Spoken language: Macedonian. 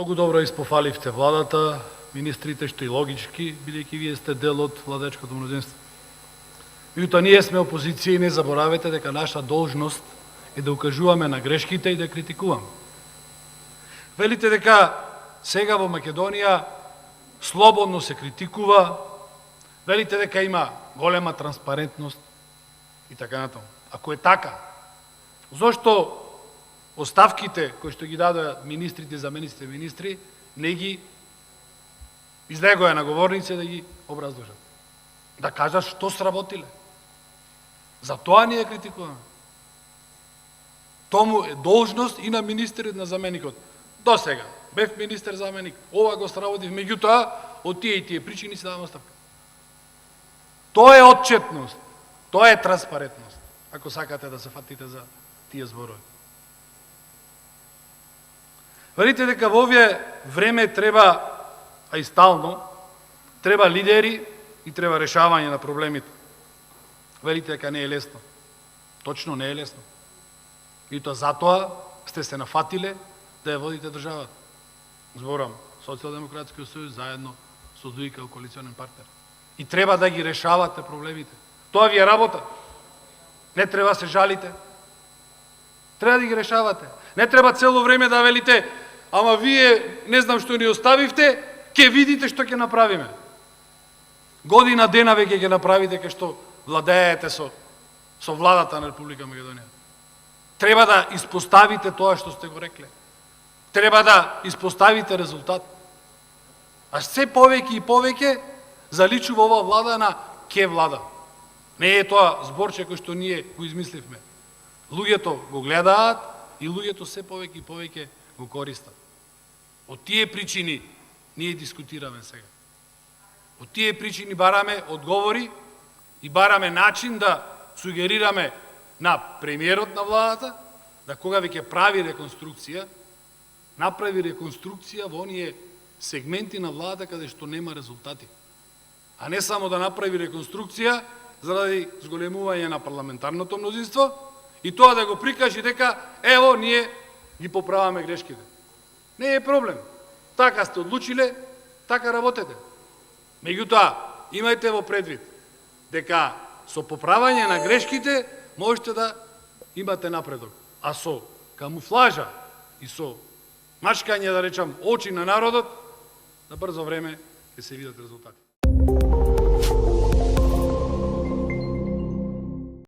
Многу добро испофаливте владата, министрите, што и логички, бидејќи вие сте дел од владечкото мнозинство. Меѓутоа, ние сме опозиција и не заборавете дека наша должност е да укажуваме на грешките и да критикуваме. Велите дека сега во Македонија слободно се критикува, велите дека има голема транспарентност и така натаму. Ако е така, зошто оставките кои што ги дадоа министрите, замениците министри, не ги излегоа на говорници да ги образложат? Да кажат што сработиле. За тоа ние критикуваме. Тому е должност и на министрите, на заменикот. До сега бев министер заменик, ова го сработив, меѓутоа од тие и тие причини се давам оставка. Тоа е отчетност, тоа е транспарентност, ако сакате да се фатите за тие зборови. Верите дека во овие време треба, а и стално, треба лидери и треба решавање на проблемите. Верите дека не е лесно. Точно не е лесно. И тоа затоа сте се нафатиле да ја водите државата. Зборам, Социјалдемократскиот сојуз заедно со ДУИ као коалиционен партнер. И треба да ги решавате проблемите. Тоа ви е работа. Не треба се жалите. Треба да ги решавате. Не треба цело време да велите, ама вие не знам што ни оставивте, ќе видите што ќе направиме. Година дена веќе ќе направите кај што владеете со владата на Република Македонија. Треба да испоставите тоа што сте го рекле. Треба да испоставите резултат. А се повеќе и повеќе заличува ова влада на ке влада. Не е тоа зборче кој што ние го измисливме. Луѓето го гледаат и луѓето се повеќе и повеќе го користат. Од тие причини ние дискутираме сега. Од тие причини бараме одговори и бараме начин да сугерираме на премиерот на владата, да кога веќе прави реконструкција, направи реконструкција во оние сегменти на владата каде што нема резултати. А не само да направи реконструкција заради зголемување на парламентарното мнозинство и тоа да го прикажи дека ево ние ги поправаме грешките. Не е проблем. Така сте одлучиле, така работете. Меѓутоа, имајте во предвид дека со поправање на грешките можете да имате напредок. А со камуфлажа и со мачкање, да речам, очи на народот, на брзо време ќе се видат резултати.